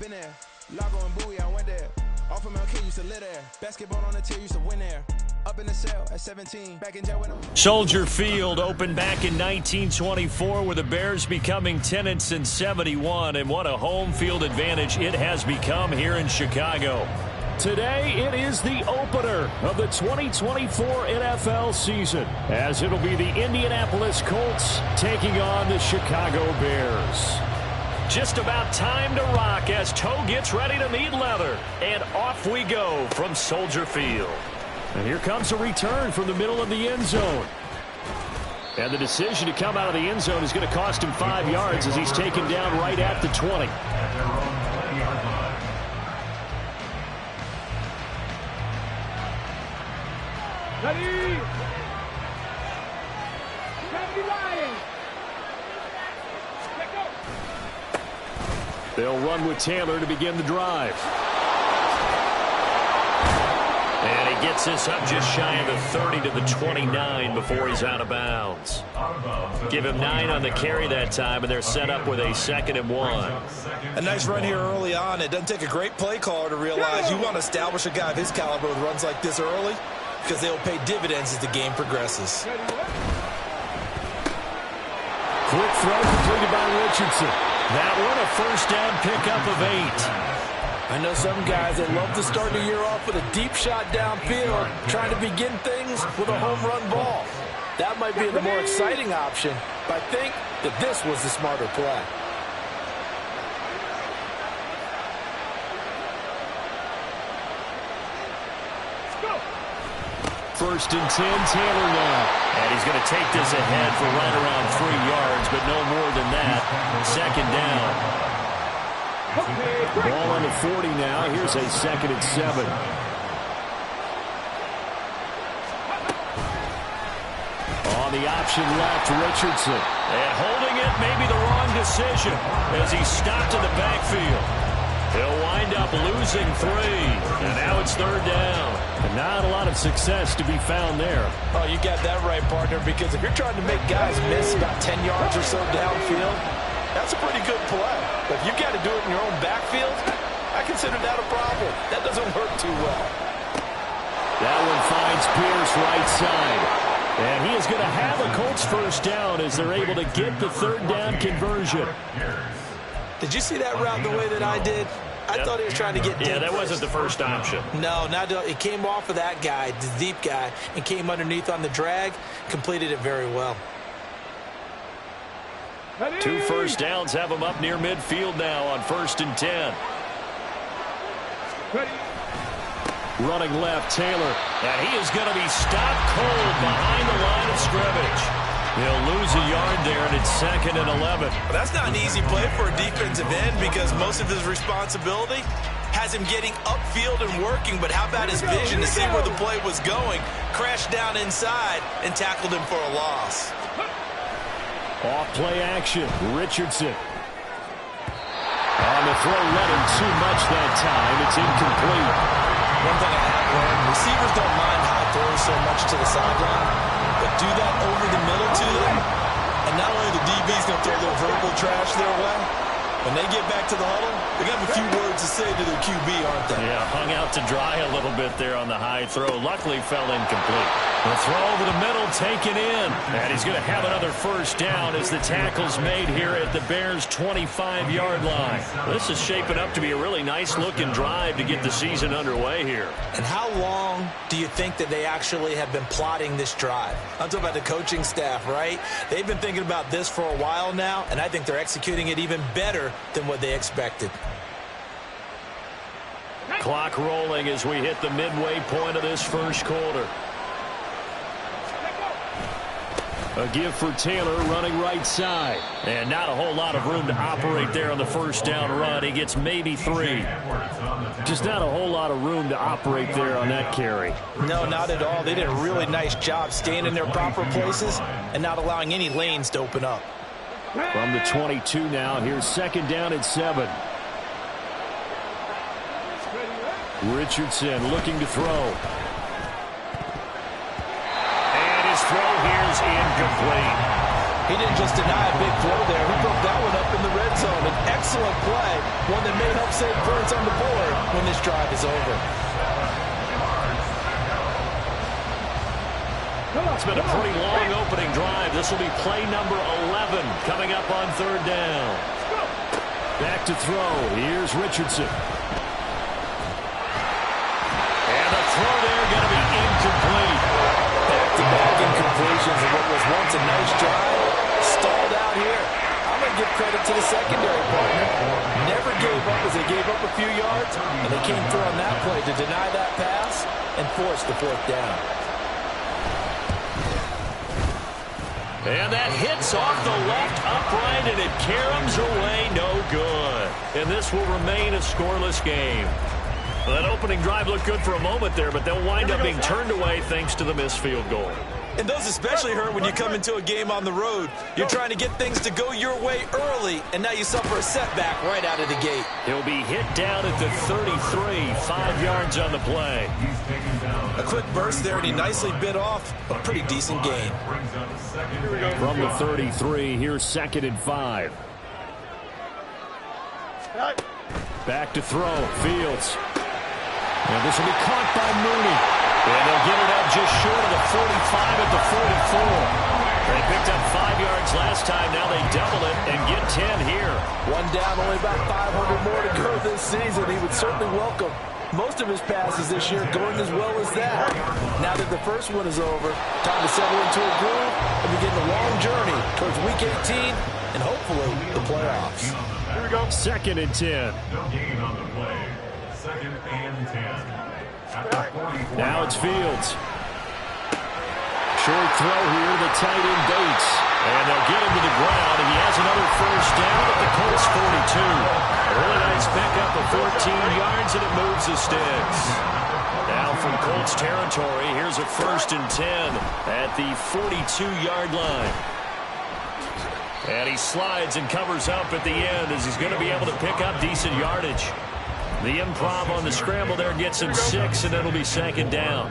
been there. Lago and Bowie, I went there. Off of MLK, used to live there. Basketball on the tier, used to win there. Up in the cell at 17, back in jail with them. Soldier Field opened back in 1924 with the Bears becoming tenants in 71, and what a home field advantage it has become here in Chicago. Today, it is the opener of the 2024 NFL season, as it'll be the Indianapolis Colts taking on the Chicago Bears. Just about time to rock as Toe gets ready to meet leather, and off we go from Soldier Field. And here comes a return from the middle of the end zone. And the decision to come out of the end zone is going to cost him 5 yards as he's taken down right at the 20. Ready? They'll run with Taylor to begin the drive. And he gets this up just shy of the 30 to the 29 before he's out of bounds. Give him 9 on the carry that time, and they're set up with a 2nd and 1. A nice run here early on. It doesn't take a great play caller to realize you want to establish a guy of his caliber with runs like this early, because they'll pay dividends as the game progresses. Quick throw completed by Richardson. That one a first down pickup of 8. I know some guys that love to start the year off with a deep shot downfield, trying to begin things with a home run ball. That might be the more exciting option, but I think that this was the smarter play. First and 10, Taylor now. And he's going to take this ahead for right around 3 yards, but no more than that. 2nd down. Ball on the 40 now. Here's a 2nd and 7. On the option left, Richardson. And holding it may be the wrong decision as he stopped in the backfield. He'll wind up losing 3. And now it's 3rd down. And not a lot of success to be found there. Oh, you got that right, partner, because if you're trying to make guys miss about 10 yards or so downfield, that's a pretty good play. But if you've got to do it in your own backfield, I consider that a problem. That doesn't work too well. That one finds Pierce right side. And he is going to have a Colts first down as they're able to get the 3rd down conversion. Did you see that route the way that I did? I thought he was trying to get deep. Yeah, that wasn't the first option. No, it came off of that guy, the deep guy, and came underneath on the drag, completed it very well. 2 first downs have him up near midfield now on 1st and 10. Running left, Taylor. And he is going to be stopped cold behind the line of scrimmage. He'll lose a yard there, and it's 2nd and 11. Well, that's not an easy play for a defensive end because most of his responsibility has him getting upfield and working, but how about his vision to see where the play was going? Crashed down inside and tackled him for a loss. Off play action, Richardson. On the throw, running too much that time. It's incomplete. One thing I have learned, receivers don't mind high throws so much to the sideline, but do that over the middle to them, and not only the DB's going to throw their verbal trash their way, when they get back to the huddle, they got a few words to say to their QB, aren't they? Yeah, hung out to dry a little bit there on the high throw. Luckily fell incomplete. The throw over the middle taken in. And he's going to have another first down as the tackle's made here at the Bears' 25-yard line. This is shaping up to be a really nice-looking drive to get the season underway here. And how long do you think that they actually have been plotting this drive? I'm talking about the coaching staff, right? They've been thinking about this for a while now, and I think they're executing it even better than what they expected. Clock rolling as we hit the midway point of this first quarter. A give for Taylor running right side. And not a whole lot of room to operate there on the first down run. He gets maybe 3. Just not a whole lot of room to operate there on that carry. No, not at all. They did a really nice job staying in their proper places and not allowing any lanes to open up. From the 22 now, here's 2nd down and 7. Richardson looking to throw. And his throw here is incomplete. He didn't just deny a big throw there. He broke that one up in the red zone. An excellent play, one that may help save points on the board when this drive is over. It's been a pretty long opening drive. This will be play number 11 coming up on third down. Back to throw. Here's Richardson. And the throw there going to be incomplete. Back-to-back incompletions of what was once a nice drive. Stalled out here. I'm going to give credit to the secondary partner. Never gave up as they gave up a few yards, and they came through on that play to deny that pass and force the fourth down. And that hits off the left upright, and it caroms away, no good. And this will remain a scoreless game. Well, that opening drive looked good for a moment there, but they'll wind up being turned away thanks to the missed field goal. And those especially hurt when you come into a game on the road. You're trying to get things to go your way early, and now you suffer a setback right out of the gate. He'll be hit down at the 33, 5 yards on the play. A quick burst there, and he nicely bit off a pretty decent gain. From the 33, here's 2nd and 5. Back to throw, Fields. And this will be caught by Mooney. And they'll get it up just short of the 45 at the 44. They picked up 5 yards last time. Now they double it and get 10 here. One down, only about 500 more to go this season. He would certainly welcome most of his passes this year going as well as that. Now that the first one is over, time to settle into a groove and begin the long journey towards Week 18 and hopefully the playoffs. Here we go. 2nd and 10. No gain on the play. 2nd and 10. Now it's Fields. Short throw here to the tight end Bates. And they'll get him to the ground, and he has another first down at the Colts 42. A really nice pickup of 14 yards, and it moves the sticks. Now from Colts territory, here's a 1st and 10 at the 42-yard line. And he slides and covers up at the end as he's going to be able to pick up decent yardage. The improv on the scramble there gets him 6, and it'll be 2nd down.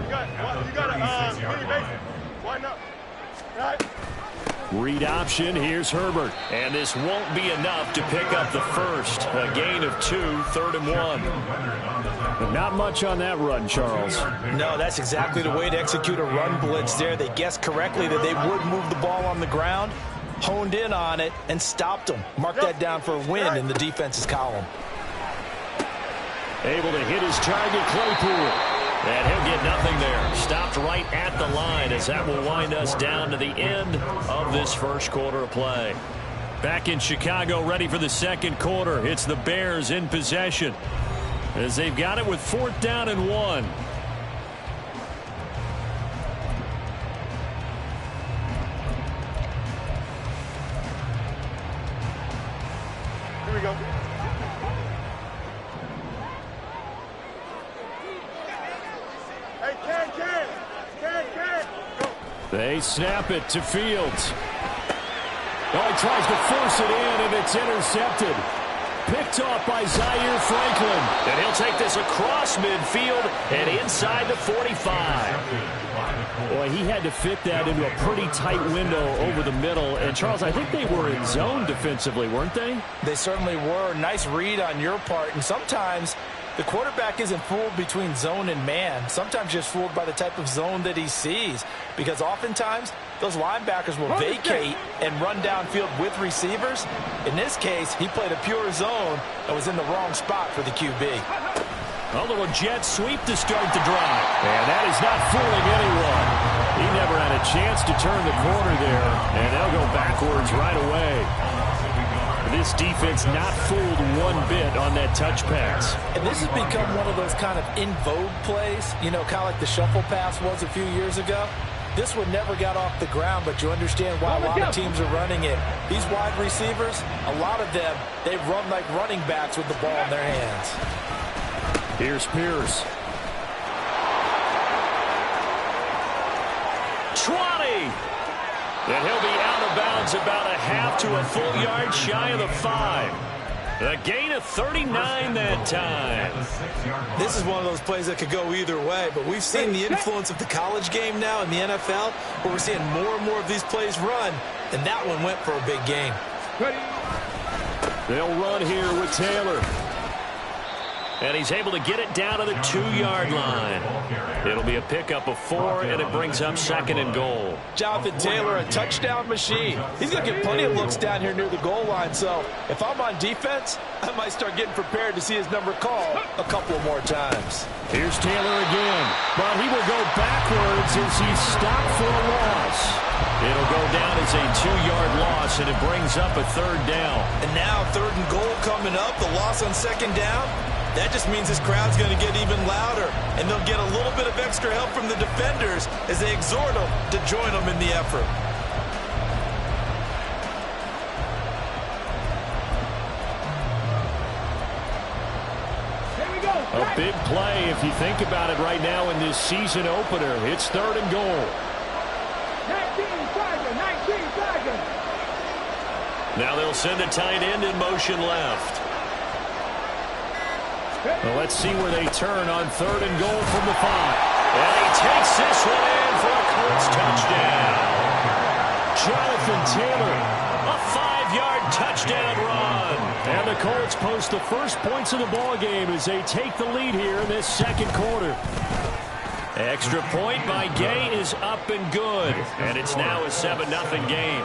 Read option, here's Herbert. And this won't be enough to pick up the first. A gain of 2, 3rd and 1. Not much on that run, Charles. No, that's exactly the way to execute a run blitz there. They guessed correctly that they would move the ball on the ground, honed in on it, and stopped them. Mark that down for a win in the defense's column. Able to hit his target, Claypool. And he'll get nothing there. Stopped right at the line as that will wind us down to the end of this first quarter of play. Back in Chicago, ready for the 2nd quarter. It's the Bears in possession as they've got it with 4th down and 1. Here we go. They snap it to Fields. Oh, he tries to force it in, and it's intercepted. Picked off by Zaire Franklin. And he'll take this across midfield and inside the 45. Boy, he had to fit that into a pretty tight window over the middle. And, Charles, I think they were in zone defensively, weren't they? They certainly were. Nice read on your part. And sometimes the quarterback isn't fooled between zone and man. Sometimes just fooled by the type of zone that he sees. Because oftentimes, those linebackers will vacate and run downfield with receivers. In this case, he played a pure zone and was in the wrong spot for the QB. A little jet sweep to start the drive. And that is not fooling anyone. He never had a chance to turn the corner there. And they'll go backwards right away. This defense not fooled one bit on that touch pass. And this has become one of those kind of in vogue plays, you know, kind of like the shuffle pass was a few years ago. This one never got off the ground, but you understand why a lot of teams are running it. These wide receivers, a lot of them, they run like running backs with the ball in their hands. Here's Pierce. 20! And he'll be out of bounds about a half to a full yard shy of the 5. A gain of 39 that time. This is one of those plays that could go either way, but we've seen the influence of the college game now in the NFL, where we're seeing more and more of these plays run and that one went for a big gain. They'll run here with Taylor. And he's able to get it down to the 2-yard line. It'll be a pickup of 4, and it brings up 2nd and goal. Jonathan Taylor, a touchdown machine. He's going to get plenty of looks down here near the goal line, so if I'm on defense, I might start getting prepared to see his number called a couple more times. Here's Taylor again, but he will go backwards as he's stopped for a loss. It'll go down as a 2-yard loss, and it brings up a 3rd down. And now 3rd and goal coming up, the loss on 2nd down. That just means this crowd's going to get even louder, and they'll get a little bit of extra help from the defenders as they exhort them to join them in the effort. A big play if you think about it right now in this season opener. It's 3rd and goal. 19 Tigers. Now they'll send a tight end in motion left. Well, let's see where they turn on 3rd and goal from the 5. And he takes this one in for a Colts touchdown. Jonathan Taylor, a 5-yard touchdown run. And the Colts post the first points of the ball game as they take the lead here in this 2nd quarter. Extra point by Gay is up and good. And it's now a 7-0 game.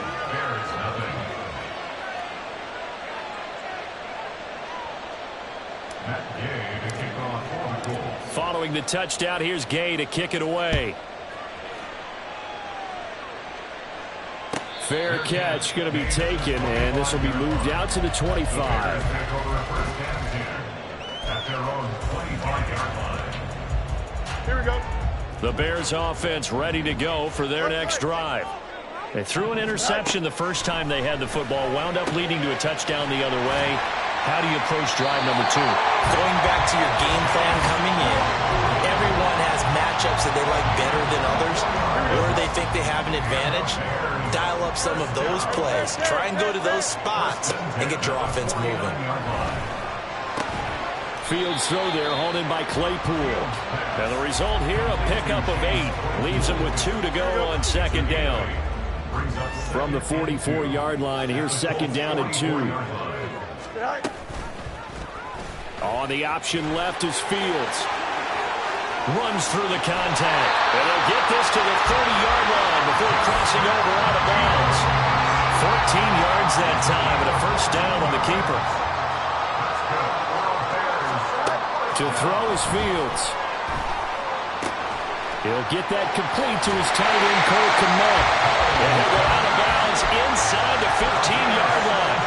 Following the touchdown, here's Gay to kick it away. Fair catch going to be taken, and this will be moved out to the 25. Here we go. The Bears offense ready to go for their next drive. They threw an interception the first time they had the football, wound up leading to a touchdown the other way. How do you approach drive number 2? Going back to your game plan coming in, everyone has matchups that they like better than others, or they think they have an advantage. Dial up some of those plays. Try and go to those spots and get your offense moving. Fields throw there, hauled in by Claypool. And the result here, a pickup of 8. Leaves them with 2 to go on 2nd down. From the 44-yard line, here's 2nd down and 2. On the option left is Fields. Runs through the contact. And they'll get this to the 30-yard line before crossing over out of bounds. 14 yards that time and a 1st down on the keeper. To throw is Fields. He'll get that complete to his tight end, Cole Kmet. And he'll go out of bounds inside the 15-yard line.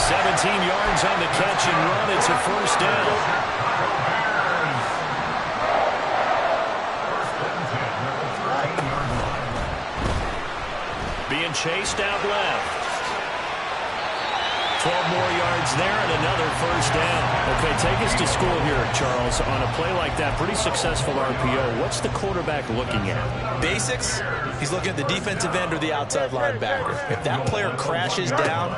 17 yards on the catch and run. It's a 1st down. Being chased out left. 12 more yards there and another 1st down. Okay, take us to school here, Charles. On a play like that, pretty successful RPO. What's the quarterback looking at? Basics, he's looking at the defensive end or the outside linebacker. If that player crashes down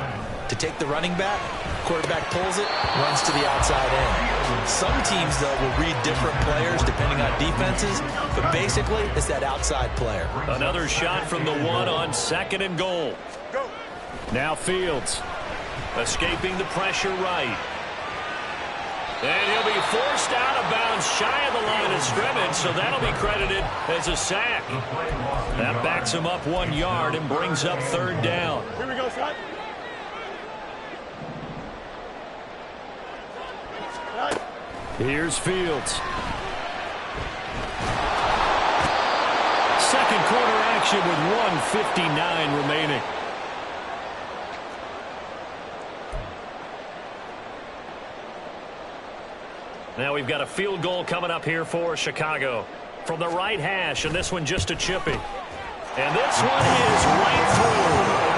to take the running back, quarterback pulls it, runs to the outside end. Some teams, though, will read different players depending on defenses, but basically it's that outside player. Another shot from the 1 on 2nd and goal. Now Fields. Escaping the pressure right. And he'll be forced out of bounds shy of the line of scrimmage, so that'll be credited as a sack. That backs him up 1 yard and brings up 3rd down. Here we go, Scott. Here's Fields. 2nd quarter action with 1:59 remaining. Now we've got a field goal coming up here for Chicago. From the right hash, and this one just a chippy. And this one is right through.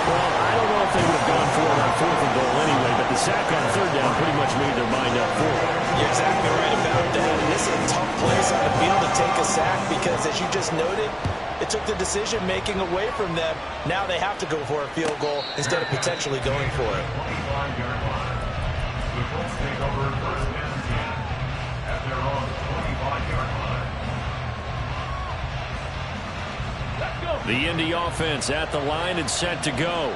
Well, I don't know if they would have gone for it on 4th and goal anyway, but the sack on 3rd down pretty much made their mind up for it. You're exactly right about that. And this is a tough place on the field to take a sack because, as you just noted, it took the decision-making away from them. Now they have to go for a field goal instead of potentially going for it. The Colts take over 1st and 10 at their own 25-yard line. The Indy offense at the line and set to go.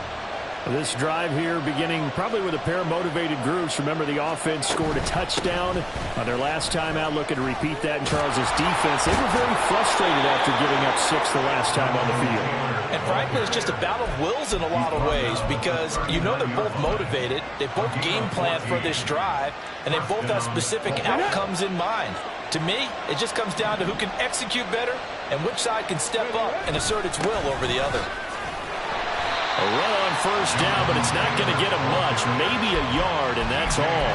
This drive here beginning probably with a pair of motivated groups. Remember, the offense scored a touchdown on their last time out, looking to repeat that in Charles' defense. They were very frustrated after giving up 6 the last time on the field. And frankly, it's just a battle of wills in a lot of ways because you know they're both motivated. They both game plan for this drive, and they both have specific outcomes in mind. To me, it just comes down to who can execute better and which side can step up and assert its will over the other. A run on first down, but it's not going to get him much. Maybe a yard, and that's all.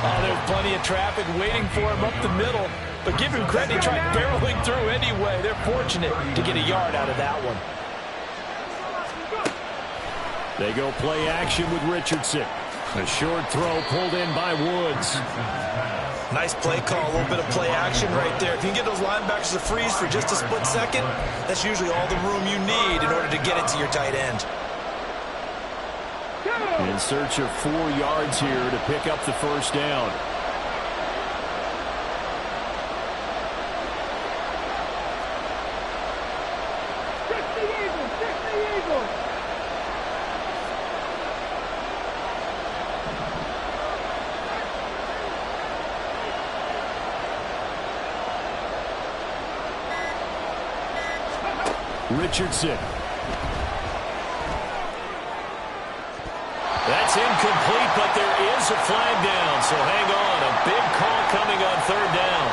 Oh, there's plenty of traffic waiting for him up the middle. But give him credit, he tried barreling through anyway. They're fortunate to get a yard out of that one. They go play action with Richardson. A short throw pulled in by Woods. Nice play call, a little bit of play action right there. If you can get those linebackers to freeze for just a split second, that's usually all the room you need in order to get it to your tight end. In search of 4 yards here to pick up the first down. Richardson. That's incomplete, but there is a flag down, so hang on. A big call coming on 3rd down.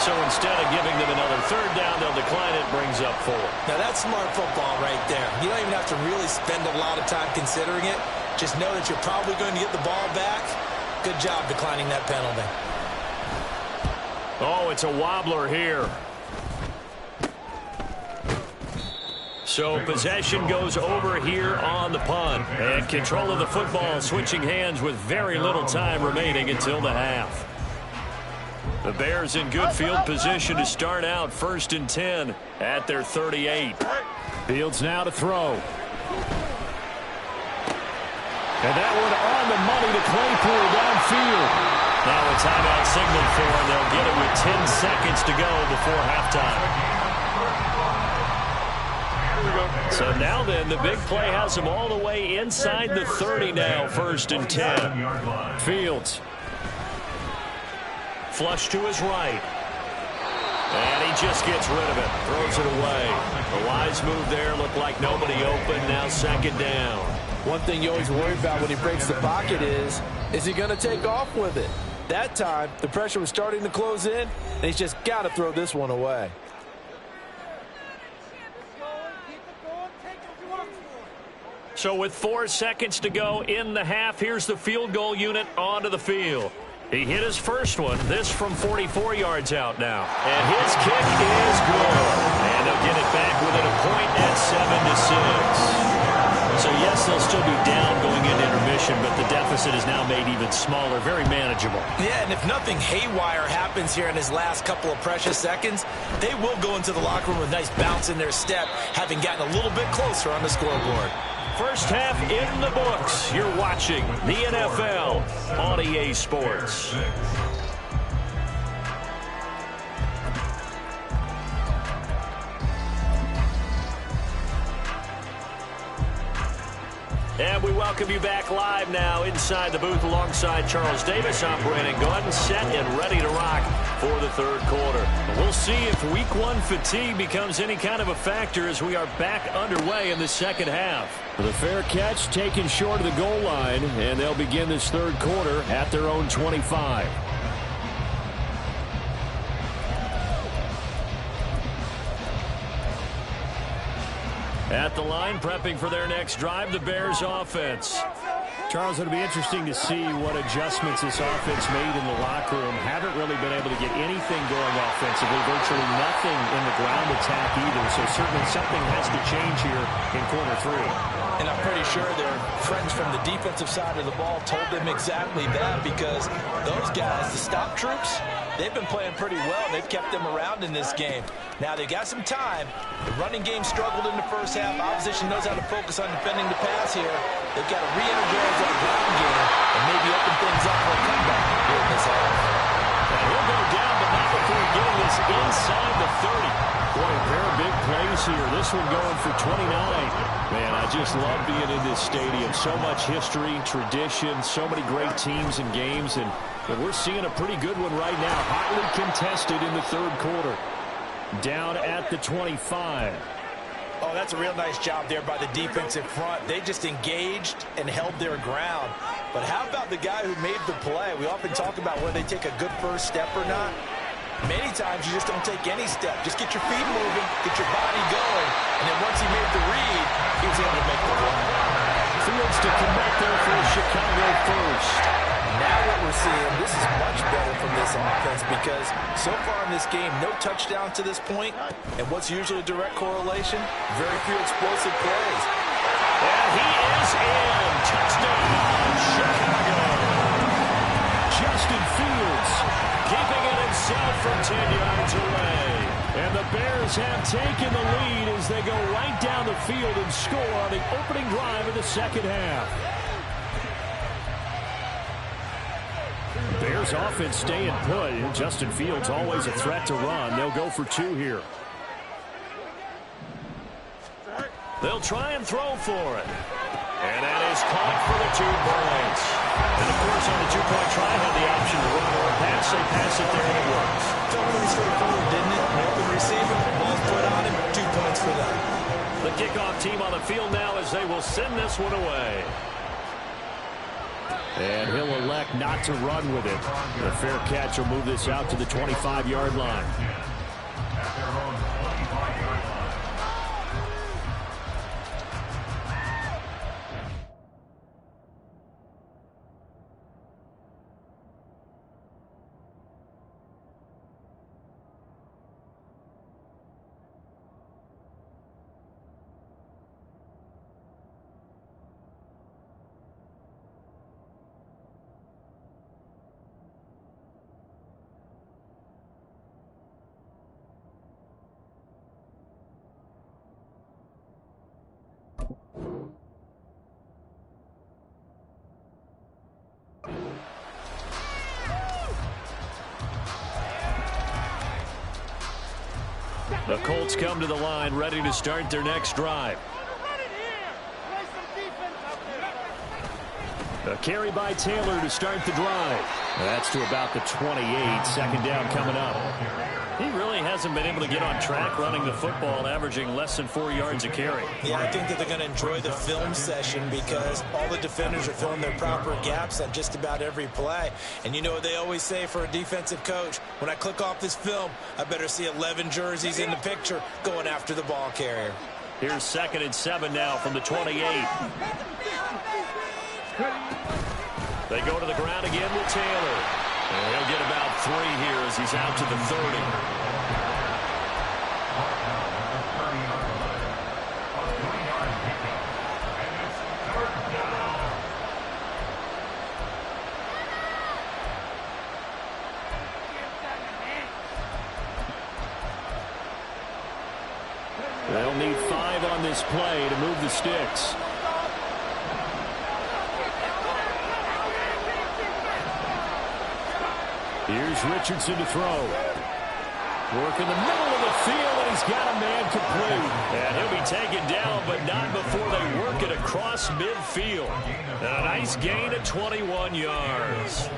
So instead of giving them another 3rd down, they'll decline it, brings up 4. Now that's smart football right there. You don't even have to really spend a lot of time considering it. Just know that you're probably going to get the ball back. Good job declining that penalty. Oh, it's a wobbler here. So possession goes over here on the punt. And control of the football switching hands with very little time remaining until the half. The Bears in good field position to start out 1st and 10 at their 38. Fields now to throw. And that one on the money to Claypool downfield. Now a timeout signal for him. They'll get it with 10 seconds to go before halftime. So now then, the big play has him all the way inside the 30 now, 1st and 10. Fields. Flush to his right. And he just gets rid of it. Throws it away. A wise move there. Looked like nobody open. Now 2nd down. One thing you always worry about when he breaks the pocket is he going to take off with it? That time, the pressure was starting to close in, and he's just got to throw this one away. So with 4 seconds to go in the half, here's the field goal unit onto the field. He hit his first one, this from 44 yards out now. And his kick is good. And they'll get it back within a point at 7-6. So yes, they'll still be down going into intermission, but the deficit is now made even smaller, very manageable. Yeah, and if nothing haywire happens here in his last couple of precious seconds, they will go into the locker room with a nice bounce in their step, having gotten a little bit closer on the scoreboard. First half in the books. You're watching the NFL on EA Sports. And we welcome you back live now inside the booth alongside Charles Davis. I'm Brandon Gaudin, set and ready to rock for the 3rd quarter. We'll see if Week 1 fatigue becomes any kind of a factor as we are back underway in the 2nd half. The fair catch taken short of the goal line, and they'll begin this 3rd quarter at their own 25. At the line, prepping for their next drive, the Bears offense. Charles, it'll be interesting to see what adjustments this offense made in the locker room. Haven't really been able to get anything going offensively, virtually nothing in the ground attack either. So certainly something has to change here in quarter 3. And I'm pretty sure their friends from the defensive side of the ball told them exactly that, because those guys, the stop troops, they've been playing pretty well. They've kept them around in this game. Now they've got some time. The running game struggled in the first half. Opposition knows how to focus on defending the pass here. They've got to re-energize that ground game and maybe open things up for a comeback here in this half. And he'll go down but not before getting this inside the 30. Boy, a pair of big plays here. This one going for 29. Man, I just love being in this stadium. So much history, tradition, so many great teams and games, and we're seeing a pretty good one right now. Hotly contested in the third quarter. Down at the 25. Oh, that's a real nice job there by the defensive front. They just engaged and held their ground. But how about the guy who made the play? We often talk about whether they take a good first step or not. Many times you just don't take any step. Just get your feet moving, get your body going, and then once he made the read, he was able to make the play. Fields to connect there for Chicago first. Now what we're seeing, this is much better from this offense because so far in this game, no touchdown to this point, and what's usually a direct correlation? Very few explosive plays. And he is in. Touchdown, Chicago. Justin Fields keeping it himself from 10 yards away. And the Bears have taken the lead as they go right down the field and score on the opening drive of the second half. Bears offense staying put. Justin Fields always a threat to run. They'll go for 2 here. They'll try and throw for it. And that is caught for the 2 points. And, of course, on the 2-point try, had the option to run or pass. They pass it there, and it works. Felt pretty straightforward, didn't it? Open receiver, ball's put on him, 2 points for them. The kickoff team on the field now as they will send this one away. And he'll elect not to run with it. The fair catch will move this out to the 25-yard line. The Colts come to the line, ready to start their next drive. A carry by Taylor to start the drive. That's to about the 28. Second down coming up. He really hasn't been able to get on track running the football, averaging less than 4 yards a carry. Yeah, I think that they're going to enjoy the film session because all the defenders are filling their proper gaps on just about every play. And you know what they always say for a defensive coach? When I click off this film, I better see 11 jerseys in the picture going after the ball carrier. Here's 2nd and 7 now from the 28. They go to the ground again with Taylor. And he'll get about 3 here as he's out to the 30. They'll need 5 on this play to move the sticks. Here's Richardson to throw. Work in the middle of the field, and he's got a man complete. And he'll be taken down, but not before they work it across midfield. And a nice gain of 21 yards.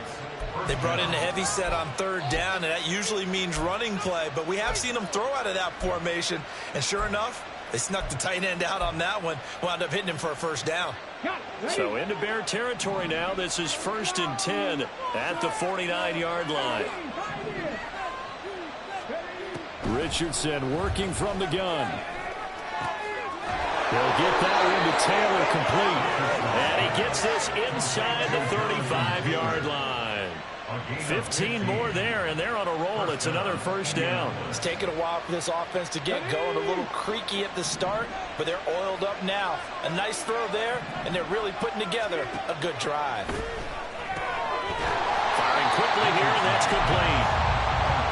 They brought in a heavy set on 3rd down, and that usually means running play. But we have seen them throw out of that formation. And sure enough, they snuck the tight end out on that one. Wound up hitting him for a 1st down. So into Bear territory now. This is 1st and 10 at the 49-yard line. Richardson working from the gun. He'll get that one to Taylor complete. And he gets this inside the 35-yard line. 15 more there, and they're on a roll. It's another 1st down. It's taken a while for this offense to get going. A little creaky at the start, but they're oiled up now. A nice throw there, and they're really putting together a good drive. Firing quickly here, and that's complete.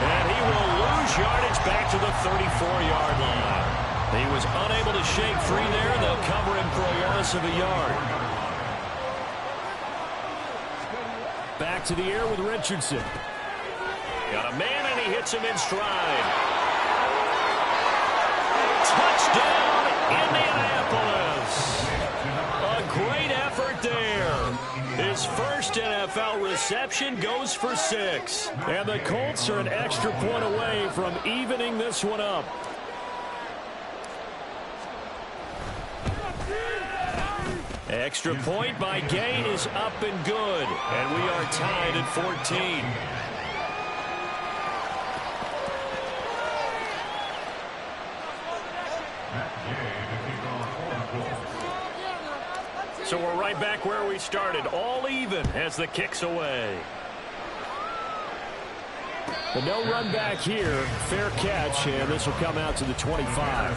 And he will lose yardage back to the 34-yard line. He was unable to shake free there. They'll cover him for a loss of a yard. Back to the air with Richardson. Got a man, and he hits him in stride. Touchdown, Indianapolis. A great effort there. His first NFL reception goes for 6. And the Colts are an extra point away from evening this one up. Extra point by Gay is up and good. And we are tied at 14. So we're right back where we started, all even as the kick's away. The no run back here, fair catch, and this will come out to the 25.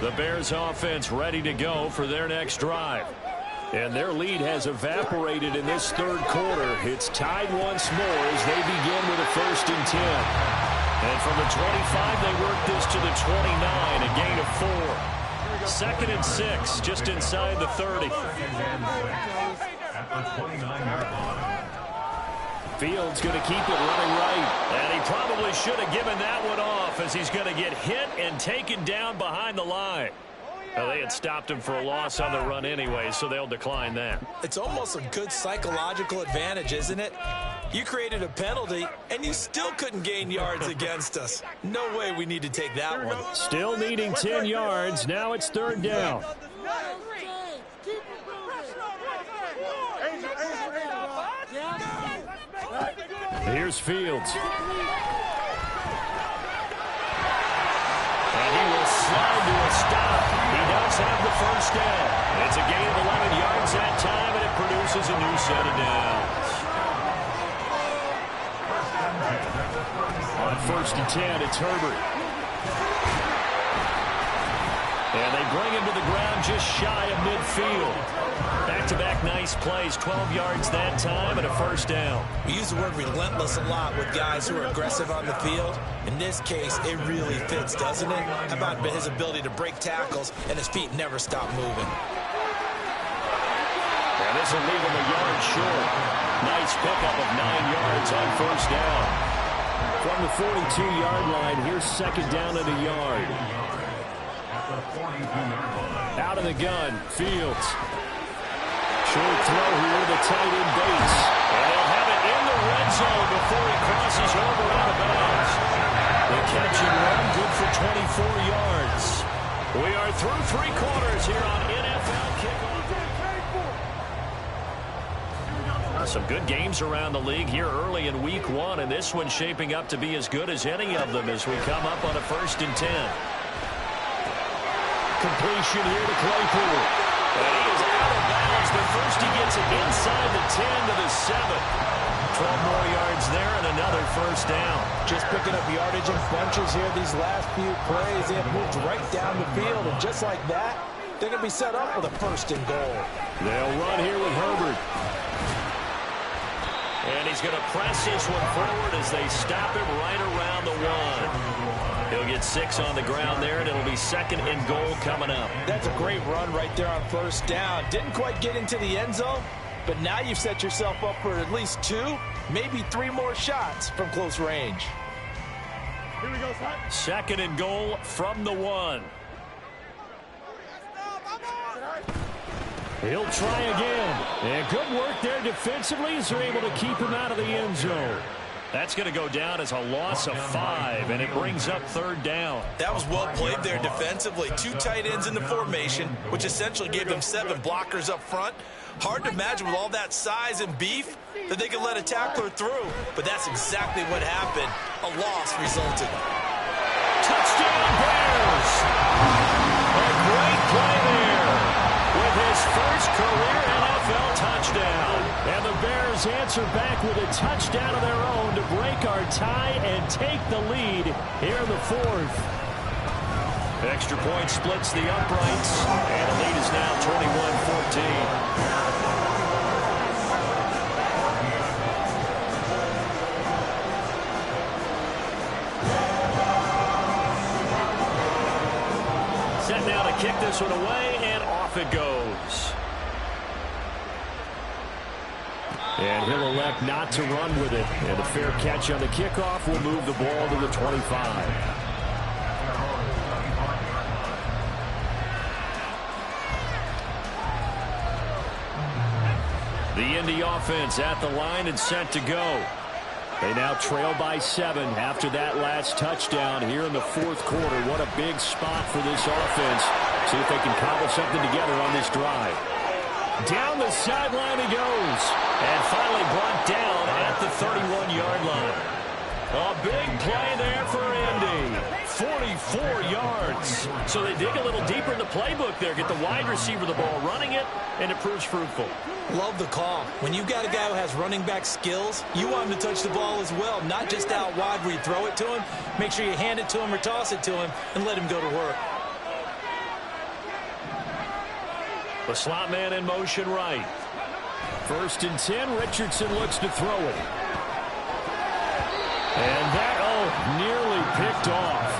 The Bears offense ready to go for their next drive. And their lead has evaporated in this third quarter. It's tied once more as they begin with a 1st and 10. And from the 25, they work this to the 29, a gain of 4. 2nd and 6, just inside the 30. Fields going to keep it running right. And he probably should have given that one off as he's going to get hit and taken down behind the line. Well, they had stopped him for a loss on the run anyway, so they'll decline that. It's almost a good psychological advantage, isn't it? You created a penalty, and you still couldn't gain yards against us. No way we need to take that one. Still needing 10 yards. Now it's 3rd down. Here's Fields. And he will slide to a stop. He does have the 1st down. It's a gain of 11 yards that time, and it produces a new set of downs. On 1st and 10, it's Herbert. And they bring him to the ground just shy of midfield. Back-to-back nice plays, 12 yards that time, and a 1st down. We use the word relentless a lot with guys who are aggressive on the field. In this case, it really fits, doesn't it? How about his ability to break tackles and his feet never stop moving? And this will leave him a yard short. Nice pickup of 9 yards on 1st down. From the 42-yard line, here's 2nd down and a yard. Out of the gun, Fields. Short throw here to the tight end Bates. And they'll have it in the red zone before he crosses over out of bounds. The catch and run, good for 24 yards. We are through 3 quarters here on NFL Kickoff. Some good games around the league here early in week 1, and this one's shaping up to be as good as any of them as we come up on a 1st and 10. Completion here to Claypool. And he is out of bounds, but first he gets it inside the 10 to the 7. 12 more yards there and another 1st down. Just picking up yardage in bunches here these last few plays. They have moved right down the field, and just like that, they're going to be set up with a 1st and goal. They'll run here with Herbert. And he's going to press this one forward as they stop him right around the 1. He'll get 6 on the ground there, and it'll be 2nd and goal coming up. That's a great run right there on 1st down. Didn't quite get into the end zone, but now you've set yourself up for at least 2, maybe 3 more shots from close range. Here we go, son. 2nd and goal from the 1. He'll try again. And good work there defensively as they're able to keep him out of the end zone. That's going to go down as a loss of 5, and it brings up 3rd down. That was well played there defensively. 2 tight ends in the formation, which essentially gave them 7 blockers up front. Hard to imagine with all that size and beef that they could let a tackler through, but that's exactly what happened. A loss resulted. Touchdown Bears! A great play there with his first career NFL touchdown. And the Bears answer back with a touchdown of their own to break our tie and take the lead here in the 4th. Extra point splits the uprights, and the lead is now 21-14. Set now to kick this one away, off it goes. And he'll elect not to run with it. And a fair catch on the kickoff will move the ball to the 25. The Indy offense at the line and set to go. They now trail by 7 after that last touchdown here in the fourth quarter. What a big spot for this offense. See if they can cobble something together on this drive. Down the sideline he goes. And finally brought down at the 31-yard line. A big play there for Indy. 44 yards. So they dig a little deeper in the playbook there. Get the wide receiver the ball, running it, and it proves fruitful. Love the call. When you've got a guy who has running back skills, you want him to touch the ball as well, not just out wide where you throw it to him. Make sure you hand it to him or toss it to him and let him go to work. The slot man in motion right. 1st and 10. Richardson looks to throw it. And that, nearly picked off.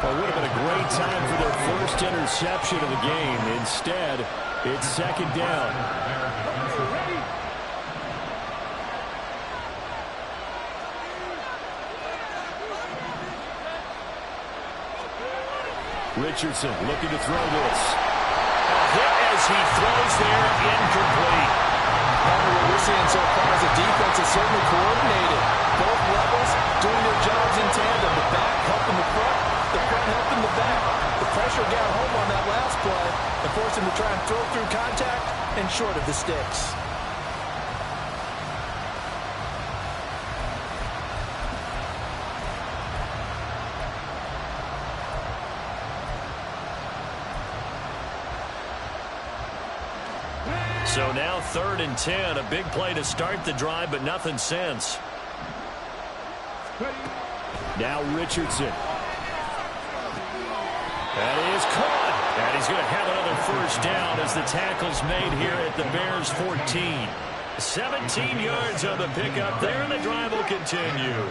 Well, it would have been a great time for their first interception of the game. Instead, it's 2nd down. Richardson looking to throw this. A hit as he throws there, incomplete. What we're seeing so far is the defense is certainly coordinated. Both levels doing their jobs in tandem. The back helping the front helping the back. The pressure got home on that last play and forced him to try and throw through contact and short of the sticks. So now 3rd and 10. A big play to start the drive, but nothing since. Now Richardson. That is caught. And he's going to have another first down as the tackle's made here at the Bears 14. 17 yards on the pickup there, and the drive will continue.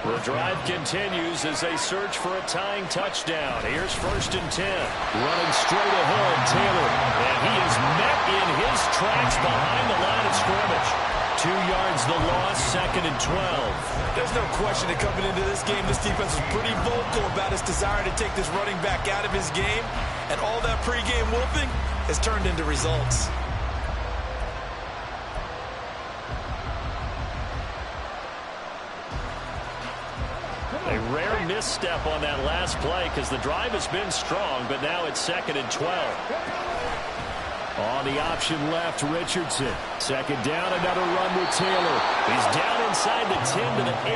The drive continues as they search for a tying touchdown. Here's 1st and 10. Running straight ahead, Taylor. And he is met in his tracks behind the line of scrimmage. 2 yards the loss, 2nd and 12. There's no question that coming into this game, this defense was pretty vocal about its desire to take this running back out of his game. And all that pregame whooping has turned into results. A rare misstep on that last play because the drive has been strong, but now it's 2nd and 12. On the option left, Richardson. 2nd down, another run with Taylor. He's down inside the 10 to the 8,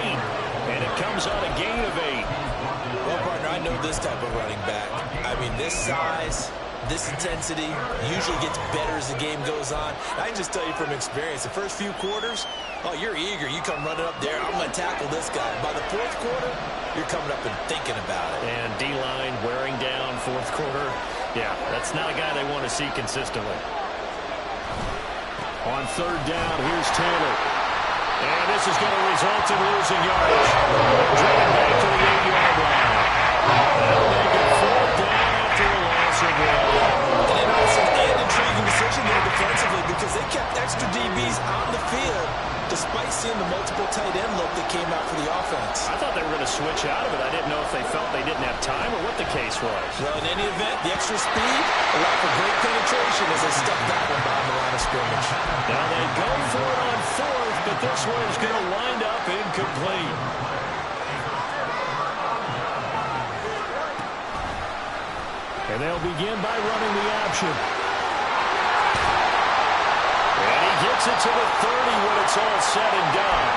and it comes on a gain of 8. Well, partner, I know this type of running back. I mean, this size, this intensity usually gets better as the game goes on. I can just tell you from experience, the first few quarters, you're eager. You come running up there, I'm going to tackle this guy. By the 4th quarter, you're coming up and thinking about it. And D-line wearing down 4th quarter. Yeah, that's not a guy they want to see consistently. On 3rd down, here's Taylor. And this is going to result in losing yardage. Driven back to the 8-yard line. That'll make it 4th down after a loss of 1. An interesting and intriguing decision there defensively because they kept extra DBs on the field despite seeing the multiple tight end look that came out for the offense. I thought they were going to switch out of it. I didn't know if they felt they didn't have time or what the case was. Well, in any event, the extra speed allowed for great penetration as they stuffed that one behind the line of scrimmage. Now they go for it on 4th, but this one is going to wind up incomplete. And they'll begin by running the option. And he gets it to the 30 when it's all said and done.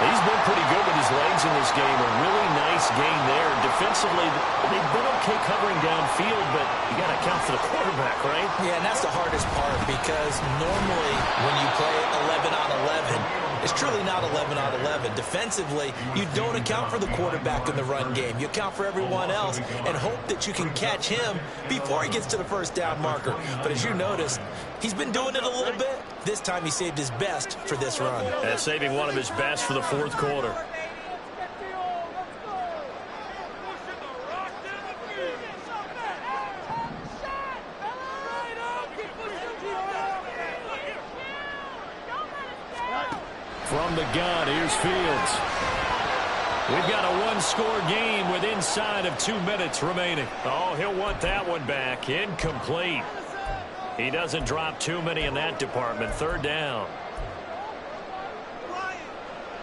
He's been pretty good with his legs in this game. A really nice gain there. Defensively, they've been okay covering downfield, but you got to account for the quarterback, right? Yeah, and that's the hardest part because normally when you play 11 on 11, it's truly not 11 on 11. Defensively, you don't account for the quarterback in the run game. You account for everyone else and hope that you can catch him before he gets to the first down marker. But as you noticed, he's been doing it a little bit. This time he saved his best for this run. And saving one of his best for the 4th quarter. from the gun. Here's Fields. We've got a one-score game with inside of 2 minutes remaining. Oh, he'll want that one back. Incomplete. He doesn't drop too many in that department. Third down.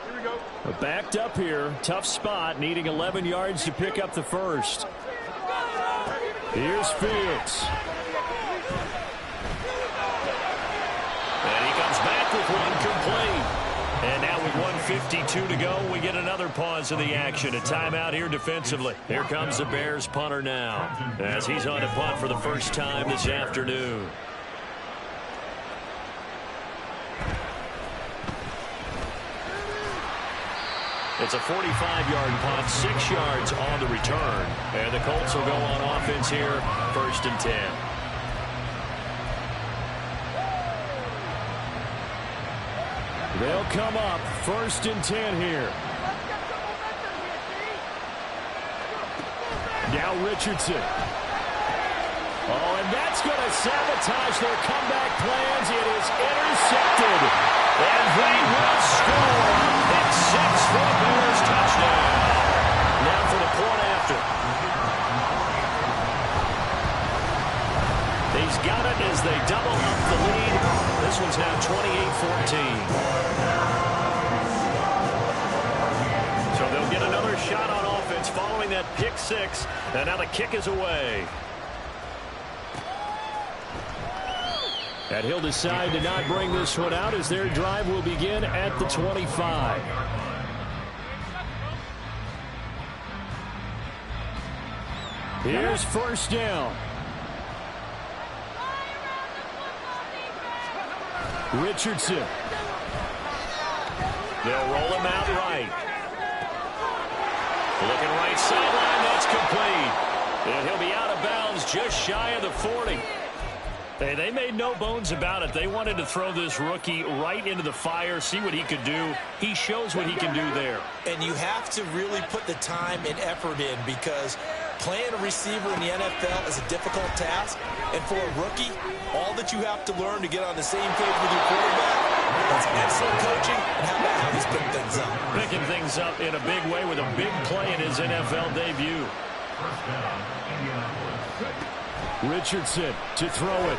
Here we go. Backed up here. Tough spot. Needing 11 yards to pick up the first. Here's Fields. And he comes back with one complete. And now with 1:52 to go, we get another pause of the action. A timeout here defensively. Here comes the Bears punter now as he's on to punt for the first time this afternoon. It's a 45-yard punt, 6 yards on the return. And the Colts will go on offense here, 1st and 10. They'll come up 1st and 10 here. Now Richardson. Oh, and that's going to sabotage their comeback plans. It is intercepted. And they will score. Pick 6 for the Bears, touchdown. Now for the point after. He's got it as they double up the lead. This one's now 28-14. So they'll get another shot on offense following that pick 6. And now the kick is away. And he'll decide to not bring this one out as their drive will begin at the 25. Here's 1st down. Richardson. They'll roll him out right. Looking right sideline, that's complete. And he'll be out of bounds just shy of the 40. Hey, they made no bones about it. They wanted to throw this rookie right into the fire, see what he could do. He shows what he can do there. And you have to really put the time and effort in because playing a receiver in the NFL is a difficult task. And for a rookie, all that you have to learn to get on the same page with your quarterback, that's excellent coaching. And how about how he's picking things up? Picking things up in a big way with a big play in his NFL debut. Richardson to throw it.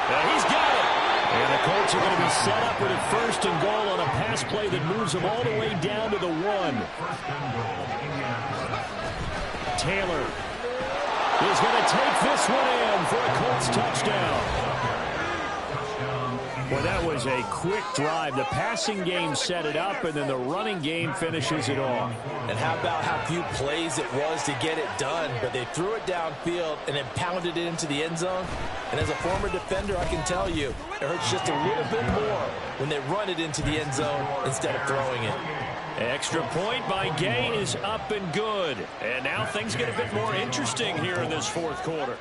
And he's got it. And the Colts are going to be set up with a 1st and goal on a pass play that moves them all the way down to the 1. Taylor is going to take this one in for a Colts touchdown. Well, that was a quick drive. The passing game set it up, and then the running game finishes it off. And how about how few plays it was to get it done, but they threw it downfield and then pounded it into the end zone. And as a former defender, I can tell you, it hurts just a little bit more when they run it into the end zone instead of throwing it. Extra point by Gay is up and good. And now things get a bit more interesting here in this 4th quarter.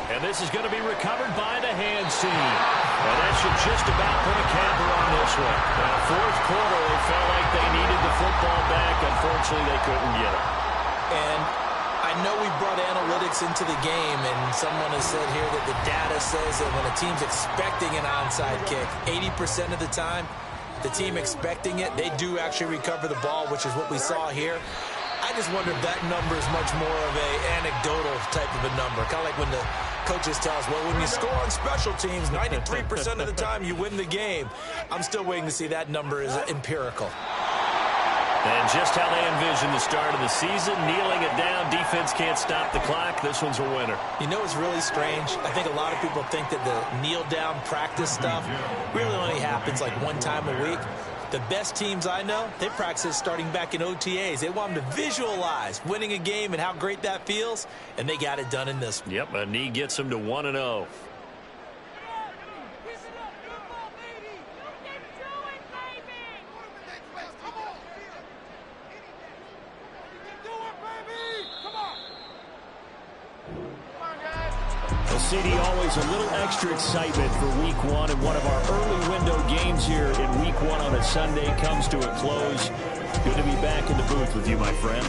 And this is going to be recovered by the hands team. And that should just about put a capper on this one. Now, 4th quarter, they felt like they needed the football back. Unfortunately, they couldn't get it. And I know we brought analytics into the game, and someone has said here that the data says that when a team's expecting an onside kick, 80% of the time, the team expecting it, they do actually recover the ball, which is what we saw here. I just wonder if that number is much more of a anecdotal type of a number. Kind of like when the coaches tell us, well, when you score on special teams, 93% of the time you win the game. I'm still waiting to see that number is empirical. And just how they envision the start of the season, kneeling it down, defense can't stop the clock. This one's a winner. You know what's really strange? I think a lot of people think that the kneel-down practice stuff really only happens like one time a week. The best teams I know, they practice starting back in OTAs. They want them to visualize winning a game and how great that feels, and they got it done in this one. Yep, a knee gets them to 1-0. CD, always a little extra excitement for Week 1, and one of our early window games here in Week 1 on a Sunday comes to a close. Good to be back in the booth with you, my friend.